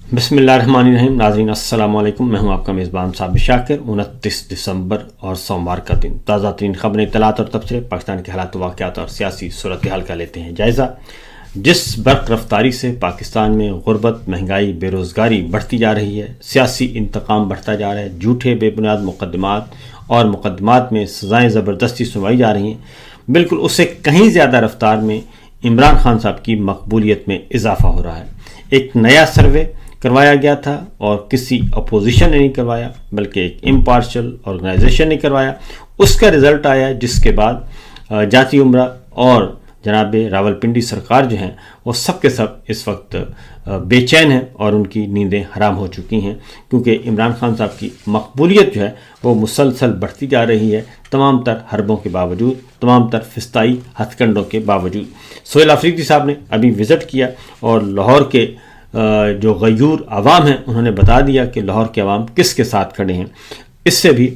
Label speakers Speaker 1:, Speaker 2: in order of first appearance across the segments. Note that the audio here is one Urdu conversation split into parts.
Speaker 1: بسم اللہ الرحمن الرحیم. ناظرین السلام علیکم. میں ہوں آپ کا میزبان صابر شاکر. 29 دسمبر اور سوموار کا دن. تازہ ترین خبریں، اطلاعات اور تبصرے، پاکستان کے حالات، واقعات اور سیاسی صورتحال کا لیتے ہیں جائزہ. جس برق رفتاری سے پاکستان میں غربت، مہنگائی، بے روزگاری بڑھتی جا رہی ہے، سیاسی انتقام بڑھتا جا رہا ہے، جھوٹے بے بنیاد مقدمات اور مقدمات میں سزائیں زبردستی سنوائی جا رہی ہیں، بالکل اس سے کہیں زیادہ رفتار میں عمران خان صاحب کی مقبولیت میں اضافہ ہو رہا ہے. ایک نیا سروے کروایا گیا تھا اور کسی اپوزیشن نے نہیں کروایا، بلکہ ایک امپارشل آرگنائزیشن نے کروایا. اس کا رزلٹ آیا، جس کے بعد جاتی عمرہ اور جناب راولپنڈی سرکار جو ہیں وہ سب کے سب اس وقت بے چین ہیں اور ان کی نیندیں حرام ہو چکی ہیں، کیونکہ عمران خان صاحب کی مقبولیت جو ہے وہ مسلسل بڑھتی جا رہی ہے، تمام تر حربوں کے باوجود، تمام تر فضائی ہتھ کنڈوں کے باوجود. سہیل آفریدی صاحب نے ابھی وزٹ کیا اور لاہور کے جو غیور عوام ہیں انہوں نے بتا دیا کہ لاہور کے عوام کس کے ساتھ کھڑے ہیں. اس سے بھی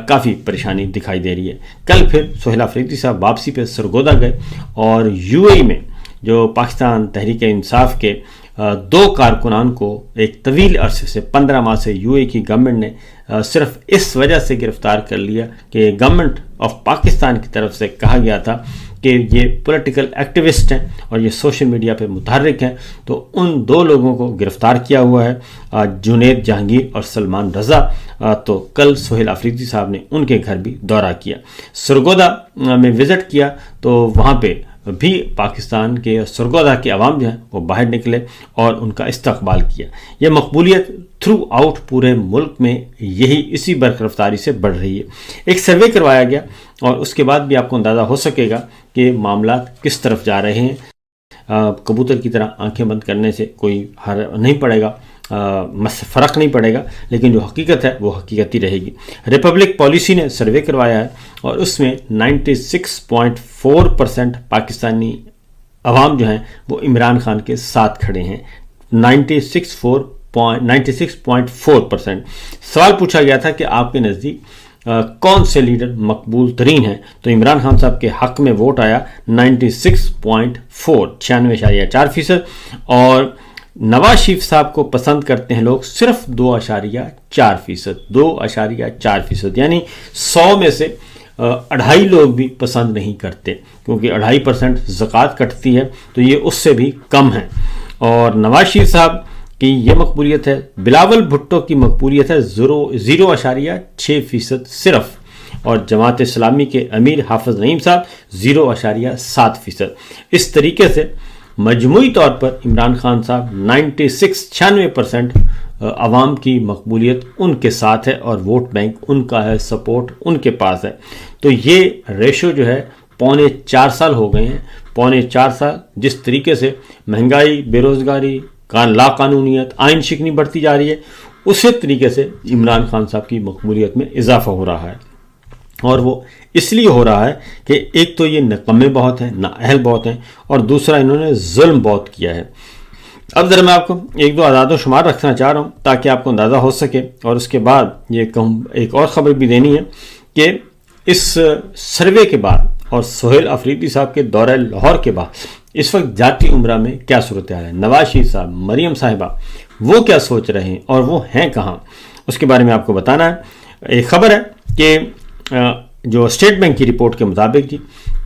Speaker 1: کافی پریشانی دکھائی دے رہی ہے. کل پھر سہیل آفریدی صاحب واپسی پہ سرگودا گئے اور یو اے میں جو پاکستان تحریک انصاف کے 2 کارکنان کو ایک طویل عرصے سے 15 ماہ سے یو اے کی گورنمنٹ نے صرف اس وجہ سے گرفتار کر لیا کہ گورنمنٹ آف پاکستان کی طرف سے کہا گیا تھا کہ یہ پولیٹیکل ایکٹیوسٹ ہیں اور یہ سوشل میڈیا پہ متحرک ہیں. تو ان 2 لوگوں کو گرفتار کیا ہوا ہے، جنید جہانگیر اور سلمان رضا. تو کل سہیل آفریدی صاحب نے ان کے گھر بھی دورہ کیا، سرگودا میں وزٹ کیا، تو وہاں پہ بھی پاکستان کے سرگودا کے عوام جو ہیں وہ باہر نکلے اور ان کا استقبال کیا. یہ مقبولیت تھرو آؤٹ پورے ملک میں اسی برق رفتاری سے بڑھ رہی ہے. ایک سروے کروایا گیا اور اس کے بعد بھی آپ کو اندازہ ہو سکے گا کہ معاملات کس طرف جا رہے ہیں. کبوتر کی طرح آنکھیں بند کرنے سے کوئی نہیں پڑے گا، فرق نہیں پڑے گا، لیکن جو حقیقت ہے وہ حقیقت ہی رہے گی. ریپبلک پالیسی نے سروے کروایا ہے اور اس میں 96.4% پاکستانی عوام جو ہیں وہ عمران خان کے ساتھ کھڑے ہیں. 96.4%. سوال پوچھا گیا تھا کہ آپ کے نزدیک کون سے لیڈر مقبول ترین ہیں، تو عمران خان صاحب کے حق میں ووٹ آیا 96.4% اور نواز شریف صاحب کو پسند کرتے ہیں لوگ صرف 2.4%، یعنی 100 میں سے 2.5 لوگ بھی پسند نہیں کرتے، کیونکہ 2.5% زکوٰۃ کٹتی ہے تو یہ اس سے بھی کم ہے. اور نواز شریف صاحب کی یہ مقبولیت ہے. بلاول بھٹو کی مقبولیت ہے 0.6% صرف، اور جماعت اسلامی کے امیر حافظ نعیم صاحب 0.7%. اس طریقے سے مجموعی طور پر عمران خان صاحب 96% عوام کی مقبولیت ان کے ساتھ ہے اور ووٹ بینک ان کا ہے، سپورٹ ان کے پاس ہے. تو یہ ریشو جو ہے 4.25 سال ہو گئے ہیں. 4.25 سال جس طریقے سے مہنگائی، بے روزگاری، لا قانونیت، آئین شکنی بڑھتی جا رہی ہے، اسی طریقے سے عمران خان صاحب کی مقبولیت میں اضافہ ہو رہا ہے. اور وہ اس لیے ہو رہا ہے کہ ایک تو یہ نکمے بہت ہیں، نااہل بہت ہیں، اور دوسرا انہوں نے ظلم بہت کیا ہے. اب ذرا میں آپ کو 1-2 اعداد و شمار رکھنا چاہ رہا ہوں تاکہ آپ کو اندازہ ہو سکے، اور اس کے بعد یہ ایک اور خبر بھی دینی ہے کہ اس سروے کے بعد اور سہیل آفریدی صاحب کے دورہ لاہور کے بعد اس وقت جاتی عمرہ میں کیا صورتحال ہے، نواز شریف صاحب، مریم صاحبہ وہ کیا سوچ رہے ہیں اور وہ ہیں کہاں، اس کے بارے میں آپ کو بتانا ہے. ایک خبر ہے کہ جو اسٹیٹ بینک کی رپورٹ کے مطابق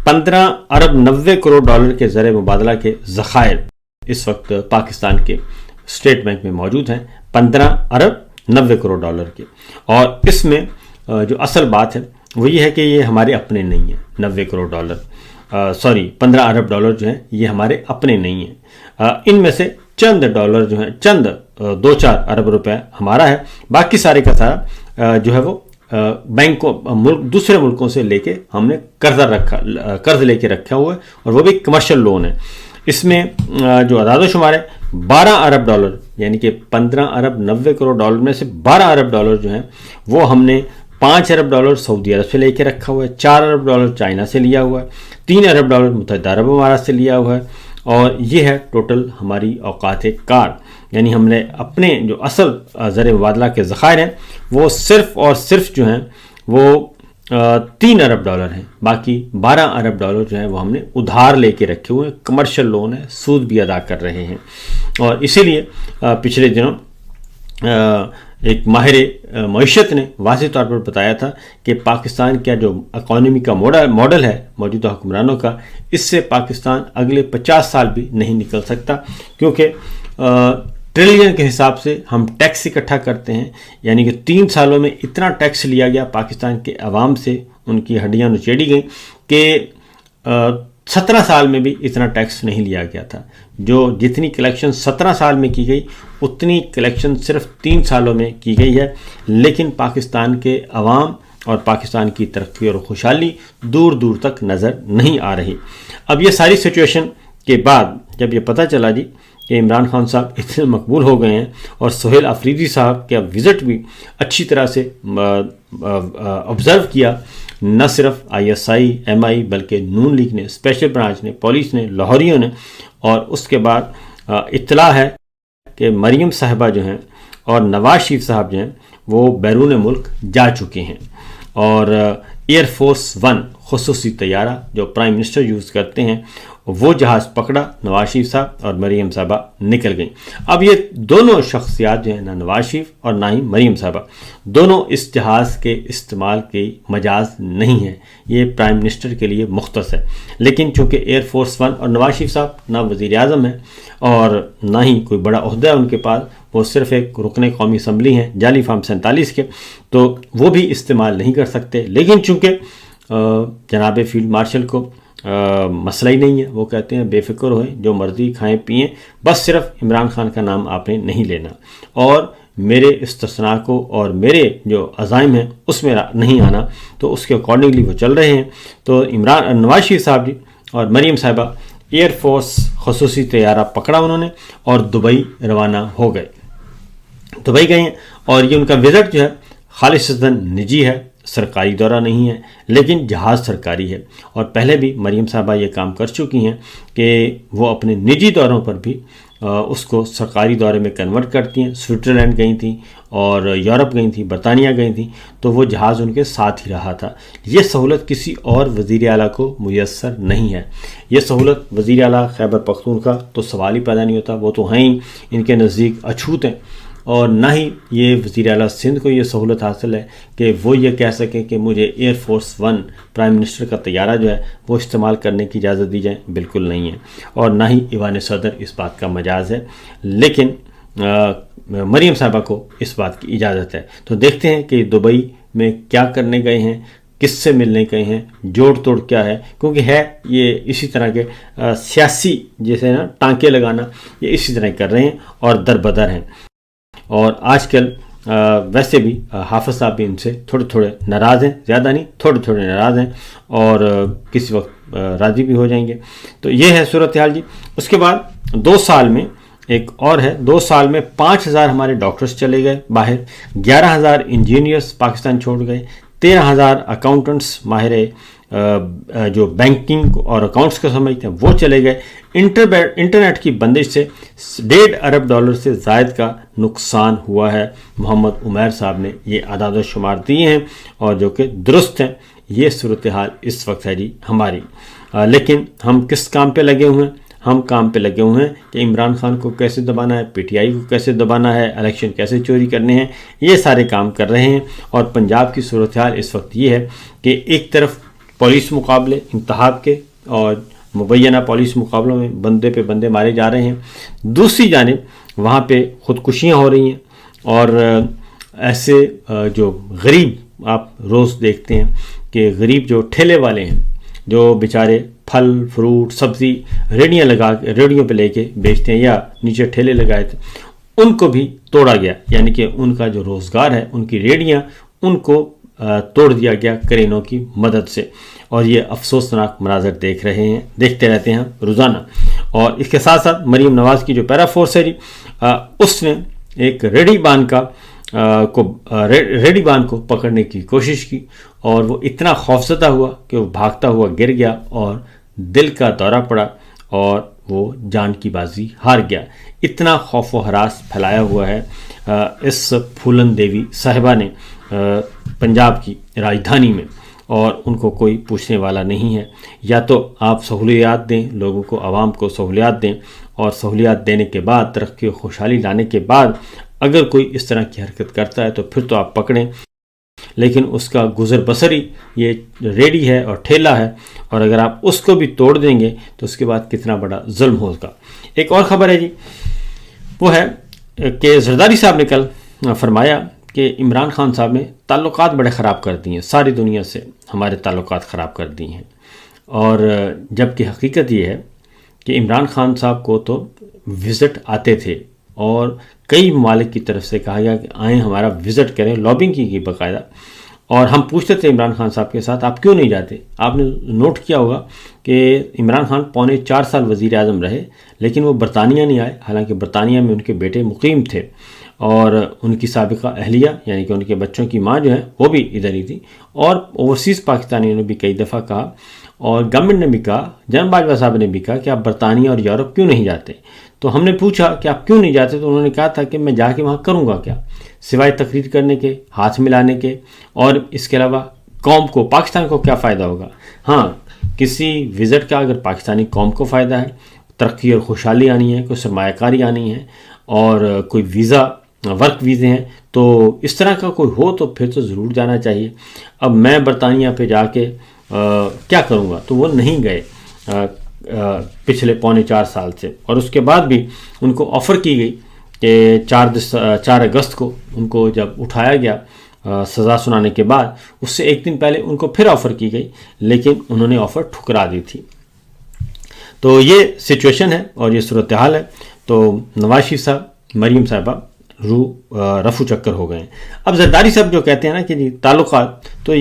Speaker 1: 15 ارب 90 کروڑ ڈالر کے زر مبادلہ کے ذخائر اس وقت پاکستان کے اسٹیٹ بینک میں موجود ہیں، 15 ارب 90 کروڑ ڈالر کے. اور اس میں جو اصل بات ہے وہ یہ ہے کہ یہ ہمارے اپنے نہیں ہیں. 90 کروڑ ڈالر 15 ارب ڈالر جو ہیں یہ ہمارے اپنے نہیں ہیں. ان میں سے چند ڈالر جو ہیں، چند 2-4 ارب روپے ہمارا ہے، باقی سارے کا سارا جو ہے وہ بینکوں دوسرے ملکوں سے لے کے ہم نے قرض لے کے رکھا ہوا ہے، اور وہ بھی کمرشل لون ہے. اس میں جو اعداد و شمار ہے 12 ارب ڈالر، یعنی کہ 15 ارب 90 کروڑ ڈالر میں سے 12 ارب ڈالر جو ہیں وہ ہم نے 5 ارب ڈالر سعودی عرب سے لے کے رکھا ہوا ہے، 4 ارب ڈالر چائنا سے لیا ہوا ہے، 3 ارب ڈالر متحدہ عرب امارات سے لیا ہوا ہے، اور یہ ہے ٹوٹل ہماری اوقات کار. یعنی ہم نے اپنے جو اصل زر مبادلہ کے ذخائر ہیں وہ صرف اور صرف جو ہیں وہ $3 ارب ہیں، باقی $12 ارب جو ہیں وہ ہم نے ادھار لے کے رکھے ہوئے ہیں، کمرشل لون ہے، سود بھی ادا کر رہے ہیں۔ اور اسی لیے پچھلے دنوں ایک ماہر معیشت نے واضح طور پر بتایا تھا کہ پاکستان کا جو اکانومی کا ماڈل ہے موجودہ حکمرانوں کا، اس سے پاکستان اگلے 50 سال بھی نہیں نکل سکتا، کیونکہ ٹریلین کے حساب سے ہم ٹیکس اکٹھا کرتے ہیں، یعنی کہ 3 سالوں میں اتنا ٹیکس لیا گیا پاکستان کے عوام سے، ان کی ہڈیاں نچیڑی گئیں کہ 17 سال میں بھی اتنا ٹیکس نہیں لیا گیا تھا۔ جو جتنی کلیکشن 17 سال میں کی گئی اتنی کلیکشن صرف 3 سالوں میں کی گئی ہے، لیکن پاکستان کے عوام اور پاکستان کی ترقی اور خوشحالی دور دور تک نظر نہیں آ رہی۔ اب یہ ساری سچویشن کے بعد جب یہ پتہ چلا جی کہ عمران خان صاحب اتنے مقبول ہو گئے ہیں اور سہیل آفریدی صاحب کا وزٹ بھی اچھی طرح سے آبزرو کیا، نہ صرف ISI MI بلکہ نون لیگ نے، اسپیشل برانچ نے، پولیس نے، لاہوریوں نے، اور اس کے بعد اطلاع ہے کہ مریم صاحبہ جو ہیں اور نواز شریف صاحب جو ہیں وہ بیرون ملک جا چکے ہیں، اور ایئر فورس 1 خصوصی طیارہ جو پرائم منسٹر یوز کرتے ہیں وہ جہاز پکڑا، نواز شریف صاحب اور مریم صاحبہ نکل گئیں۔ اب یہ دونوں شخصیات جو ہیں، نہ نواز شریف اور نہ ہی مریم صاحبہ، دونوں اس جہاز کے استعمال کی مجاز نہیں ہیں، یہ پرائم منسٹر کے لیے مختص ہے، لیکن چونکہ ایئر فورس 1 اور نواز شریف صاحب نہ وزیر اعظم ہیں اور نہ ہی کوئی بڑا عہدہ ہے ان کے پاس، وہ صرف ایک رکن قومی اسمبلی ہیں جعلی فارم 47 کے، تو وہ بھی استعمال نہیں کر سکتے، لیکن چونکہ جناب فیلڈ مارشل کو مسئلہ ہی نہیں ہے، وہ کہتے ہیں بے فکر ہوئیں، جو مرضی کھائیں پئیں، بس صرف عمران خان کا نام آپ نے نہیں لینا، اور میرے استثناء کو اور میرے جو عزائم ہیں اس میں نہیں آنا، تو اس کے اکارڈنگلی وہ چل رہے ہیں۔ تو نواز شریف صاحب جی اور مریم صاحبہ ایئر فورس خصوصی طیارہ پکڑا انہوں نے اور دبئی روانہ ہو گئے، دبئی گئے ہیں، اور یہ ان کا وزٹ جو ہے خالصتاً نجی ہے، سرکاری دورہ نہیں ہے، لیکن جہاز سرکاری ہے، اور پہلے بھی مریم صاحبہ یہ کام کر چکی ہیں کہ وہ اپنے نجی دوروں پر بھی اس کو سرکاری دورے میں کنورٹ کرتی ہیں۔ سوئٹزرلینڈ گئی تھیں اور یورپ گئی تھیں، برطانیہ گئی تھیں، تو وہ جہاز ان کے ساتھ ہی رہا تھا۔ یہ سہولت کسی اور وزیر اعلیٰ کو میسر نہیں ہے، یہ سہولت وزیر اعلیٰ خیبر پختونخوا تو سوال ہی پیدا نہیں ہوتا، وہ تو ہیں ہی ان کے نزدیک اچھوت ہیں، اور نہ ہی یہ وزیر اعلیٰ سندھ کو یہ سہولت حاصل ہے کہ وہ یہ کہہ سکیں کہ مجھے ایئر فورس 1 پرائم منسٹر کا طیارہ جو ہے وہ استعمال کرنے کی اجازت دی جائے، بالکل نہیں ہے، اور نہ ہی ایوان صدر اس بات کا مجاز ہے، لیکن مریم صاحبہ کو اس بات کی اجازت ہے۔ تو دیکھتے ہیں کہ دبئی میں کیا کرنے گئے ہیں، کس سے ملنے گئے ہیں، جوڑ توڑ کیا ہے، کیونکہ ہے یہ اسی طرح کے سیاسی جیسے نا ٹانکے لگانا، یہ اسی طرح کر رہے ہیں اور در بدر ہیں۔ اور آج کل ویسے بھی حافظ صاحب بھی ان سے تھوڑے تھوڑے ناراض ہیں، زیادہ نہیں، تھوڑے تھوڑے ناراض ہیں، اور کسی وقت راضی بھی ہو جائیں گے۔ تو یہ ہے صورتحال جی۔ اس کے بعد 2 سال میں ایک اور ہے، 2 سال میں 5000 ہمارے ڈاکٹرز چلے گئے باہر، 11000 انجینئرز پاکستان چھوڑ گئے، 13000 اکاؤنٹنٹس ماہر جو بینکنگ اور اکاؤنٹس کو سمجھتے ہیں وہ چلے گئے۔ انٹرنیٹ کی بندش سے $1.5 ارب سے زائد کا نقصان ہوا ہے۔ محمد عمیر صاحب نے یہ اعداد و شمار دیے ہیں اور جو کہ درست ہیں۔ یہ صورتحال اس وقت ہے جی ہماری، لیکن ہم کس کام پہ لگے ہوئے ہیں؟ ہم کام پہ لگے ہوئے ہیں کہ عمران خان کو کیسے دبانا ہے، PTI کو کیسے دبانا ہے، الیکشن کیسے چوری کرنے ہیں، یہ سارے کام کر رہے ہیں۔ اور پنجاب کی صورتحال اس وقت یہ ہے کہ ایک طرف پولیس مقابلے انتخاب کے اور مبینہ پولیس مقابلوں میں بندے پہ بندے مارے جا رہے ہیں، دوسری جانب وہاں پہ خودکشیاں ہو رہی ہیں، اور ایسے جو غریب آپ روز دیکھتے ہیں کہ غریب جو ٹھیلے والے ہیں، جو بیچارے پھل فروٹ سبزی ریڑیوں پہ لے کے بیچتے ہیں یا نیچے ٹھیلے لگائے تھے، ان کو بھی توڑا گیا، یعنی کہ ان کا جو روزگار ہے، ان کی ریڑیاں، ان کو توڑ دیا گیا کرینوں کی مدد سے، اور یہ افسوسناک مناظر دیکھتے رہتے ہیں روزانہ۔ اور اس کے ساتھ ساتھ مریم نواز کی جو پیرا فورس ہے جی، اس نے ایک ریڈی بان کو پکڑنے کی کوشش کی، اور وہ اتنا خوفزدہ ہوا کہ وہ بھاگتا ہوا گر گیا اور دل کا دورہ پڑا اور وہ جان کی بازی ہار گیا۔ اتنا خوف و ہراس پھیلایا ہوا ہے اس پھولن دیوی صاحبہ نے پنجاب کی راجدھانی میں، اور ان کو کوئی پوچھنے والا نہیں ہے. یا تو آپ سہولیات دیں لوگوں کو، عوام کو سہولیات دیں، اور سہولیات دینے کے بعد، ترقی و خوشحالی لانے کے بعد اگر کوئی اس طرح کی حرکت کرتا ہے تو پھر تو آپ پکڑیں، لیکن اس کا گزر بسر ہی یہ ریڑھی ہے اور ٹھیلا ہے، اور اگر آپ اس کو بھی توڑ دیں گے تو اس کے بعد کتنا بڑا ظلم ہوگا. ایک اور خبر ہے جی، وہ ہے کہ زرداری صاحب نے کل فرمایا کہ عمران خان صاحب نے تعلقات بڑے خراب کر دیے ہیں، ساری دنیا سے ہمارے تعلقات خراب کر دیے ہیں. اور جب کہ حقیقت یہ ہے کہ عمران خان صاحب کو تو وزٹ آتے تھے، اور کئی ممالک کی طرف سے کہا گیا کہ آئیں ہمارا وزٹ کریں، لابنگ کی گئی باقاعدہ. اور ہم پوچھتے تھے عمران خان صاحب کے ساتھ آپ کیوں نہیں جاتے. آپ نے نوٹ کیا ہوگا کہ عمران خان 4.25 سال وزیر اعظم رہے، لیکن وہ برطانیہ نہیں آئے، حالانکہ برطانیہ میں ان کے بیٹے مقیم تھے، اور ان کی سابقہ اہلیہ یعنی کہ ان کے بچوں کی ماں جو ہے وہ بھی ادھر ہی تھی. اور اوورسیز پاکستانیوں نے بھی کئی دفعہ کہا، اور گورنمنٹ نے بھی کہا، جناب باجوہ صاحب نے بھی کہا کہ آپ برطانیہ اور یورپ کیوں نہیں جاتے. تو ہم نے پوچھا کہ آپ کیوں نہیں جاتے، تو انہوں نے کہا تھا کہ میں جا کے وہاں کروں گا کیا، سوائے تقریر کرنے کے، ہاتھ ملانے کے، اور اس کے علاوہ قوم کو، پاکستان کو کیا فائدہ ہوگا. ہاں، کسی وزٹ کا اگر پاکستانی قوم کو فائدہ ہے، ترقی اور خوشحالی آنی ہے، کوئی سرمایہ کاری آنی ہے، اور کوئی ویزا، ورک ویزے ہیں، تو اس طرح کا کوئی ہو تو پھر تو ضرور جانا چاہیے. اب میں برطانیہ پہ جا کے کیا کروں گا، تو وہ نہیں گئے پچھلے 4.25 سال سے. اور اس کے بعد بھی ان کو آفر کی گئی کہ 4 اگست کو ان کو جب اٹھایا گیا سزا سنانے کے بعد، اس سے ایک دن پہلے ان کو پھر آفر کی گئی، لیکن انہوں نے آفر ٹھکرا دی تھی. تو یہ سچویشن ہے اور یہ صورتحال ہے. تو نواز شریف صاحب، مریم صاحبہ رفو چکر ہو گئے ہیں. اب زرداری صاحب جو کہتے ہیں نا کہ جی تعلقات، تو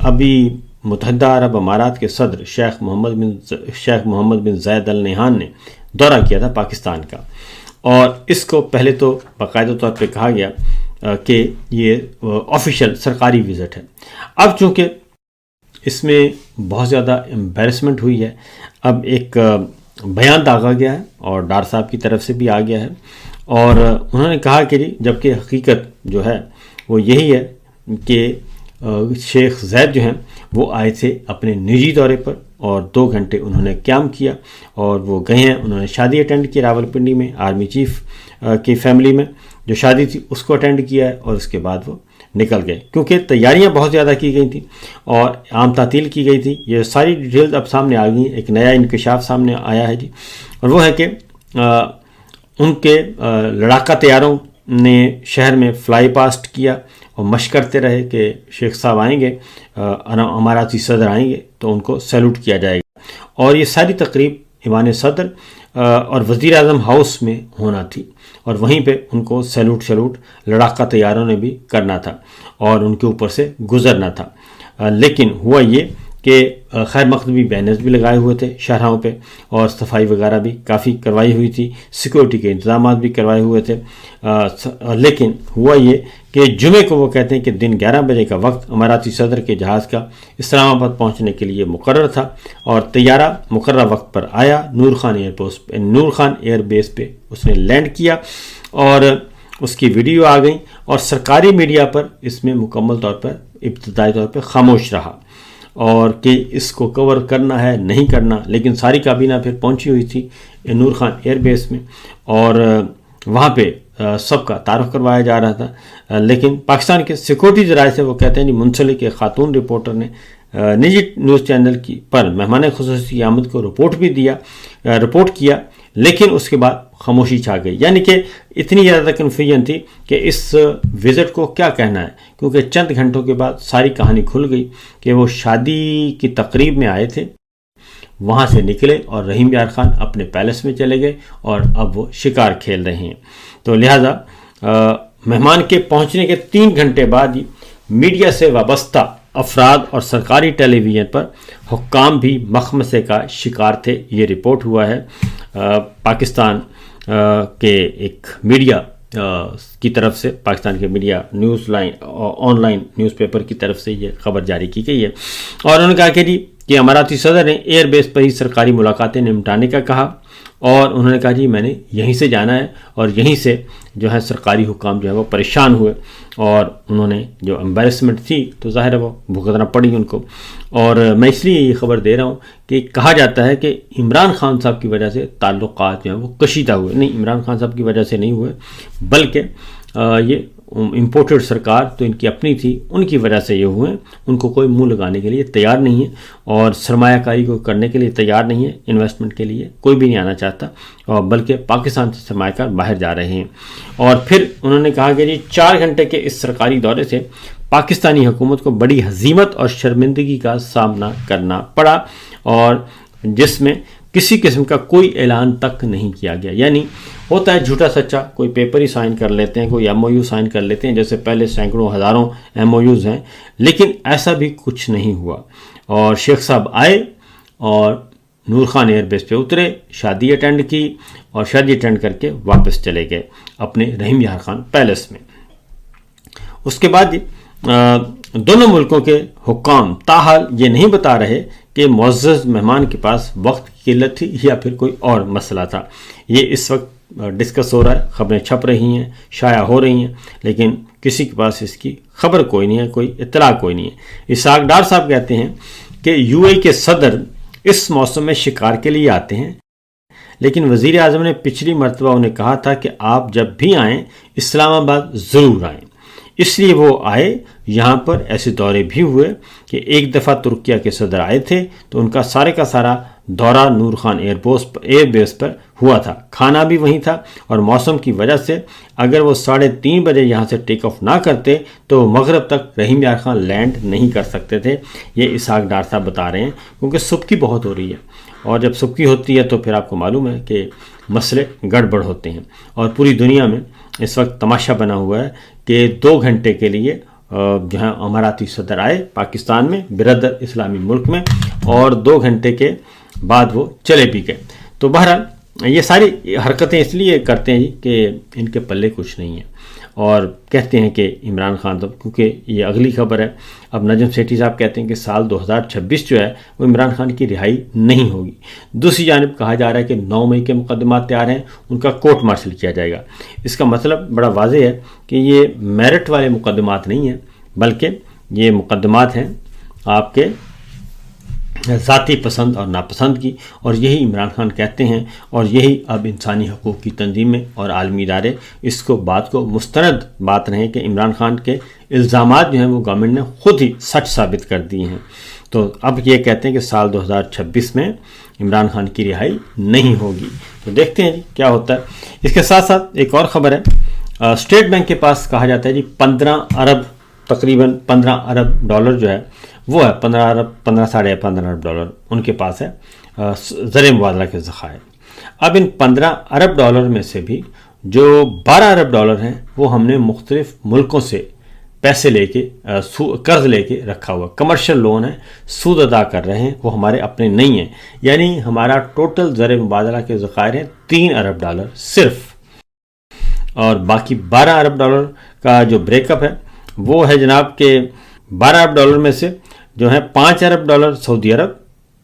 Speaker 1: ابھی متحدہ عرب امارات کے صدر شیخ محمد بن زائد ال نہیان نے دورہ کیا تھا پاکستان کا، اور اس کو پہلے تو باقاعدہ طور پہ کہا گیا کہ یہ آفیشیل سرکاری وزٹ ہے. اب چونکہ اس میں بہت زیادہ امبیرسمنٹ ہوئی ہے، اب ایک بیان داغا گیا ہے اور ڈار صاحب کی طرف سے بھی آ گیا ہے، اور انہوں نے کہا کہ جبکہ حقیقت جو ہے وہ یہی ہے کہ شیخ زید جو ہیں وہ آئے تھے اپنے نجی دورے پر، اور 2 گھنٹے انہوں نے قیام کیا، اور وہ گئے ہیں، انہوں نے شادی اٹینڈ کی راولپنڈی میں، آرمی چیف کی فیملی میں جو شادی تھی اس کو اٹینڈ کیا ہے، اور اس کے بعد وہ نکل گئے کیونکہ تیاریاں بہت زیادہ کی گئی تھیں اور عام تعطیل کی گئی تھی. یہ ساری ڈیٹیلز اب سامنے آ گئی ہیں، ایک نیا انکشاف سامنے آیا ہے جی، اور وہ ہے کہ ان کے لڑاکا طیاروں نے شہر میں فلائی پاسٹ کیا اور مشق کرتے رہے کہ شیخ صاحب آئیں گے، اماراتی صدر آئیں گے تو ان کو سیلوٹ کیا جائے گا. اور یہ ساری تقریب ایوان صدر اور وزیر اعظم ہاؤس میں ہونا تھی، اور وہیں پہ ان کو سیلوٹ لڑاکا طیاروں نے بھی کرنا تھا اور ان کے اوپر سے گزرنا تھا. لیکن ہوا یہ کہ خیر مقدمی بینرز بھی لگائے ہوئے تھے شاہراہوں پہ، اور صفائی وغیرہ بھی کافی کروائی ہوئی تھی، سیکورٹی کے انتظامات بھی کروائے ہوئے تھے. لیکن ہوا یہ کہ جمعے کو وہ کہتے ہیں کہ دن 11 بجے کا وقت اماراتی صدر کے جہاز کا اسلام آباد پہنچنے کے لیے مقرر تھا، اور طیارہ مقررہ وقت پر آیا، نور خان ایئر بیس پہ اس نے لینڈ کیا، اور اس کی ویڈیو آ گئی، اور سرکاری میڈیا پر اس میں مکمل طور پر ابتدائی طور پہ خاموش رہا، اور کہ اس کو کور کرنا ہے نہیں کرنا. لیکن ساری کابینہ پھر پہنچی ہوئی تھی نور خان ایئر بیس میں، اور وہاں پہ سب کا تعارف کروایا جا رہا تھا. لیکن پاکستان کے سیکورٹی ذرائع سے وہ کہتے ہیں منسلک ایک خاتون رپورٹر نے نجی نیوز چینل کی پر مہمان خصوصی کی آمد کو رپورٹ کیا، لیکن اس کے بعد خاموشی چھا گئی. یعنی کہ اتنی زیادہ کنفیوژن تھی کہ اس وزٹ کو کیا کہنا ہے، کیونکہ چند گھنٹوں کے بعد ساری کہانی کھل گئی کہ وہ شادی کی تقریب میں آئے تھے، وہاں سے نکلے اور رحیم یار خان اپنے پیلس میں چلے گئے، اور اب وہ شکار کھیل رہے ہیں. تو لہٰذا مہمان کے پہنچنے کے 3 گھنٹے بعد ہی میڈیا سے وابستہ افراد اور سرکاری ٹیلی ویژن پر حکام بھی مخمصے کا شکار تھے. یہ رپورٹ ہوا ہے پاکستان کے ایک میڈیا کی طرف سے، پاکستان کے media on line news paper کی طرف سے یہ خبر جاری کی گئی ہے. اور انہوں نے کہا کہ اماراتی صدر نے ایئر بیس پر ہی سرکاری ملاقاتیں نمٹانے کا کہا، اور انہوں نے کہا جی میں نے یہیں سے جانا ہے، اور یہیں سے جو ہے سرکاری حکام جو ہے وہ پریشان ہوئے، اور انہوں نے جو امبیرسمنٹ تھی تو ظاہر ہے وہ بھگتنا پڑی ان کو۔ اور میں اس لیے یہ خبر دے رہا ہوں کہ کہا جاتا ہے کہ عمران خان صاحب کی وجہ سے تعلقات جو ہیں وہ کشیدہ ہوئے، نہیں، عمران خان صاحب کی وجہ سے نہیں ہوئے، بلکہ یہ امپورٹڈ سرکار تو ان کی اپنی تھی، ان کی وجہ سے یہ ہوئے۔ ان کو کوئی منہ لگانے کے لیے تیار نہیں ہے، اور سرمایہ کاری کو کرنے کے لیے تیار نہیں ہے، انویسٹمنٹ کے لیے کوئی بھی نہیں آنا چاہتا، اور بلکہ پاکستان سے سرمایہ کار باہر جا رہے ہیں۔ اور پھر انہوں نے کہا کہ جی 4 گھنٹے کے اس سرکاری دورے سے پاکستانی حکومت کو بڑی ہزیمت اور شرمندگی کا سامنا کرنا پڑا، اور جس میں کسی قسم کا کوئی اعلان تک نہیں کیا گیا۔ یعنی ہوتا ہے جھوٹا سچا، کوئی پیپر ہی سائن کر لیتے ہیں، کوئی ایم او یو سائن کر لیتے ہیں، جیسے پہلے سینکڑوں ہزاروں ایم او یوز ہیں، لیکن ایسا بھی کچھ نہیں ہوا۔ اور شیخ صاحب آئے اور نور خان ایئر بیس پہ اترے، شادی اٹینڈ کی، اور شادی اٹینڈ کر کے واپس چلے گئے اپنے رحیم یار خان پیلس میں۔ اس کے بعد دونوں ملکوں کے حکام تاحال یہ نہیں بتا رہے کہ معزز مہمان کے پاس وقت کی قلت تھی یا پھر کوئی اور مسئلہ تھا۔ یہ اس وقت ڈسکس ہو رہا ہے، خبریں چھپ رہی ہیں، شائع ہو رہی ہیں، لیکن کسی کے پاس اس کی خبر کوئی نہیں ہے، کوئی اطلاع کوئی نہیں ہے۔ اسحاق ڈار صاحب کہتے ہیں کہ یو اے کے صدر اس موسم میں شکار کے لیے آتے ہیں، لیکن وزیر اعظم نے پچھلی مرتبہ انہیں کہا تھا کہ آپ جب بھی آئیں اسلام آباد ضرور آئیں، اس لیے وہ آئے۔ یہاں پر ایسے دورے بھی ہوئے کہ ایک دفعہ ترکیہ کے صدر آئے تھے تو ان کا سارا دورہ نور خان ایئر بیس پر ہوا تھا، کھانا بھی وہیں تھا، اور موسم کی وجہ سے اگر وہ 3:30 بجے یہاں سے ٹیک آف نہ کرتے تو مغرب تک رحیم یار خان لینڈ نہیں کر سکتے تھے۔ یہ اسحاق ڈار صاحب بتا رہے ہیں، کیونکہ سبکی بہت ہو رہی ہے، اور جب سبکی ہوتی ہے تو پھر آپ کو معلوم ہے کہ مسئلے گڑبڑ ہوتے ہیں، اور پوری دنیا میں اس وقت تماشا بنا ہوا ہے کہ 2 گھنٹے کے لیے جہاں اماراتی صدر آئے پاکستان میں، برادر اسلامی ملک میں، اور 2 گھنٹے کے بعد وہ چلے بھی گئے۔ تو بہرحال یہ ساری حرکتیں اس لیے کرتے ہیں کہ ان کے پلے کچھ نہیں ہے، اور کہتے ہیں کہ عمران خان صاحب، کیونکہ یہ اگلی خبر ہے، اب نجم سیٹھی صاحب کہتے ہیں کہ سال 2026 جو ہے وہ عمران خان کی رہائی نہیں ہوگی۔ دوسری جانب کہا جا رہا ہے کہ 9 مئی کے مقدمات تیار ہیں، ان کا کورٹ مارشل کیا جائے گا۔ اس کا مطلب بڑا واضح ہے کہ یہ میرٹ والے مقدمات نہیں ہیں، بلکہ یہ مقدمات ہیں آپ کے ذاتی پسند اور ناپسند کی، اور یہی عمران خان کہتے ہیں، اور یہی اب انسانی حقوق کی تنظیمیں اور عالمی ادارے اس کو بات کو مستند بات رہے کہ عمران خان کے الزامات جو ہیں وہ گورنمنٹ نے خود ہی سچ ثابت کر دیے ہیں۔ تو اب یہ کہتے ہیں کہ سال 2026 میں عمران خان کی رہائی نہیں ہوگی۔ تو دیکھتے ہیں جی کیا ہوتا ہے۔ اس کے ساتھ ساتھ ایک اور خبر ہے، اسٹیٹ بینک کے پاس کہا جاتا ہے جی 15 ارب تقریباً 15 ارب ڈالر جو ہے وہ ہے 15 ساڑھے 15 ارب ڈالر ان کے پاس ہے زر مبادلہ کے ذخائر۔ اب ان 15 ارب ڈالر میں سے بھی جو 12 ارب ڈالر ہیں وہ ہم نے مختلف ملکوں سے پیسے لے کے قرض لے کے رکھا ہوا، کمرشل لون ہے، سود ادا کر رہے ہیں، وہ ہمارے اپنے نہیں ہیں۔ یعنی ہمارا ٹوٹل زر مبادلہ کے ذخائر ہیں 3 ارب ڈالر صرف، اور باقی 12 ارب ڈالر کا جو بریک اپ ہے وہ ہے جناب کہ 12 ارب ڈالر میں سے جو ہے 5 ارب ڈالر سعودی عرب،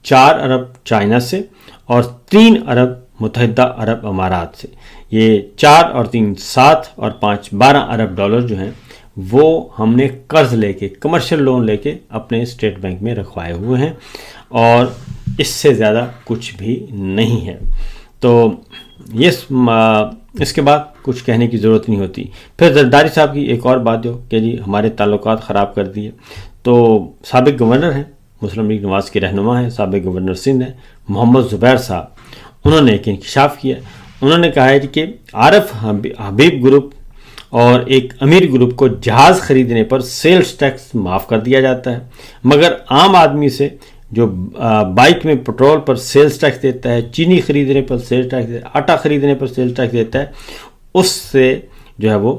Speaker 1: 4 ارب چائنا سے، اور 3 ارب متحدہ عرب امارات سے۔ یہ 4 اور 3 7 اور 5 12 ارب ڈالر جو ہیں وہ ہم نے قرض لے کے، کمرشل لون لے کے اپنے اسٹیٹ بینک میں رکھوائے ہوئے ہیں، اور اس سے زیادہ کچھ بھی نہیں ہے۔ تو یہ اس کے بعد کچھ کہنے کی ضرورت نہیں ہوتی۔ پھر زرداری صاحب کی ایک اور بات جو کہ جی ہمارے تعلقات خراب کر دیے، تو سابق گورنر ہیں، مسلم لیگ نواز کے رہنما ہیں، سابق گورنر سندھ ہیں، محمد زبیر صاحب، انہوں نے ایک انکشاف کیا۔ انہوں نے کہا ہے کہ عارف حبیب گروپ اور ایک امیر گروپ کو جہاز خریدنے پر سیلز ٹیکس معاف کر دیا جاتا ہے، مگر عام آدمی سے جو بائک میں پٹرول پر سیلز ٹیکس دیتا ہے، چینی خریدنے پر سیلز ٹیکس دیتا ہے، آٹا خریدنے پر سیلز ٹیکس دیتا ہے، اس سے جو ہے وہ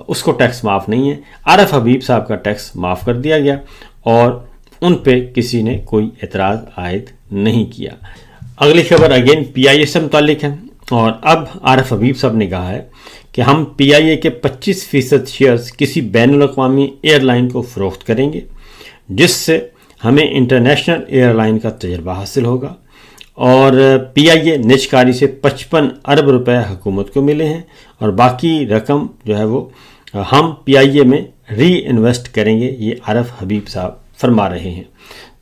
Speaker 1: اس کو ٹیکس معاف نہیں ہے۔ عارف حبیب صاحب کا ٹیکس معاف کر دیا گیا، اور ان پہ کسی نے کوئی اعتراض عائد نہیں کیا۔ اگلی خبر اگین پی آئی اے سے متعلق ہے، اور اب عارف حبیب صاحب نے کہا ہے کہ ہم پی آئی اے کے 25% شیئرز کسی بین الاقوامی ایئر لائن کو فروخت کریں گے، جس سے ہمیں انٹرنیشنل ایئر لائن کا تجربہ حاصل ہوگا، اور PIA نجکاری سے 55 ارب روپے حکومت کو ملے ہیں اور باقی رقم جو ہے وہ ہم PIA میں ری انویسٹ کریں گے، یہ عارف حبیب صاحب فرما رہے ہیں۔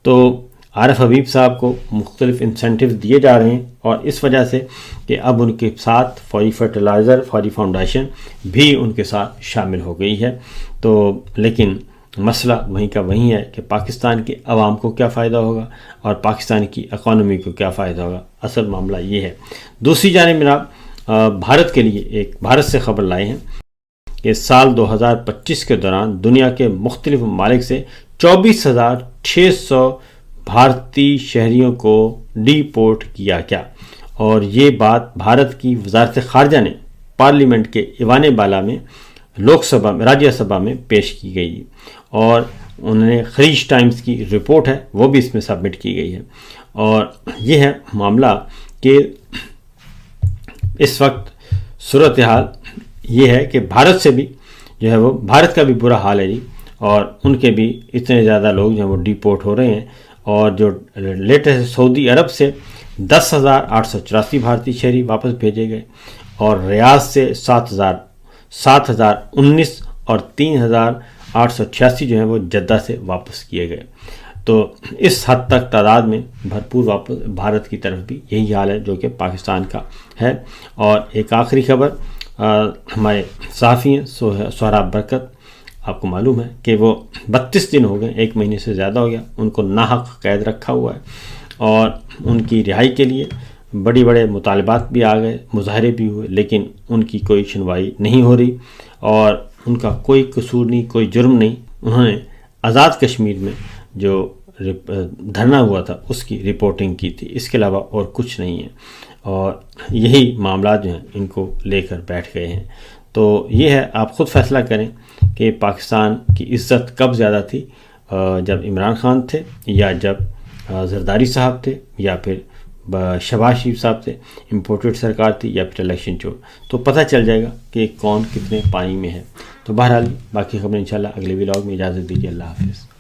Speaker 1: تو عارف حبیب صاحب کو مختلف انسینٹیوز دیے جا رہے ہیں اور اس وجہ سے کہ اب ان کے ساتھ فوری فرٹیلائزر فوری فاؤنڈیشن بھی ان کے ساتھ شامل ہو گئی ہے۔ تو لیکن مسئلہ وہیں کا وہیں ہے کہ پاکستان کے عوام کو کیا فائدہ ہوگا اور پاکستان کی اکانومی کو کیا فائدہ ہوگا، اصل معاملہ یہ ہے۔ دوسری جانب جناب بھارت کے لیے ایک بھارت سے خبر لائے ہیں کہ سال 2025 کے دوران دنیا کے مختلف ممالک سے 24,600 بھارتی شہریوں کو ڈی پورٹ کیا گیا، اور یہ بات بھارت کی وزارت خارجہ نے پارلیمنٹ کے ایوان بالا میں لوک سبھا میں راجیہ سبھا میں پیش کی گئی، اور انہوں نے خلیج ٹائمز کی رپورٹ ہے وہ بھی اس میں سبمٹ کی گئی ہے۔ اور یہ ہے معاملہ کہ اس وقت صورتحال یہ ہے کہ بھارت سے بھی جو ہے وہ بھارت کا بھی برا حال ہے جی، اور ان کے بھی اتنے زیادہ لوگ جو ہیں وہ ڈی پورٹ ہو رہے ہیں، اور جو لیٹسٹ سعودی عرب سے 10,884 بھارتی شہری واپس بھیجے گئے، اور ریاض سے 7,019 اور 3,886 جو ہیں وہ جدہ سے واپس کیے گئے۔ تو اس حد تک تعداد میں بھرپور واپس بھارت کی طرف بھی یہی حال ہے جو کہ پاکستان کا ہے۔ اور ایک آخری خبر، ہمارے صحافی ہیں سہراب برکت، آپ کو معلوم ہے کہ وہ 32 دن ہو گئے، 1 مہینے سے زیادہ ہو گیا، ان کو ناحق قید رکھا ہوا ہے، اور ان کی رہائی کے لیے بڑے مطالبات بھی آ گئے، مظاہرے بھی ہوئے، لیکن ان کی کوئی سنوائی نہیں ہو رہی، اور ان کا کوئی قصور نہیں، کوئی جرم نہیں۔ انہوں نے آزاد کشمیر میں جو دھرنا ہوا تھا اس کی رپورٹنگ کی تھی، اس کے علاوہ اور کچھ نہیں ہے، اور یہی معاملات جو ہیں ان کو لے کر بیٹھ گئے ہیں۔ تو یہ ہے، آپ خود فیصلہ کریں کہ پاکستان کی عزت کب زیادہ تھی، جب عمران خان تھے، یا جب زرداری صاحب تھے، یا پھر شہباز شریف صاحب تھے، امپورٹڈ سرکار تھی، یا پھر الیکشن چور، تو پتہ چل جائے گا کہ کون کتنے پانی میں ہے۔ تو بہرحال باقی خبریں انشاءاللہ اگلے ولاگ میں، اجازت دیجیے، اللہ حافظ۔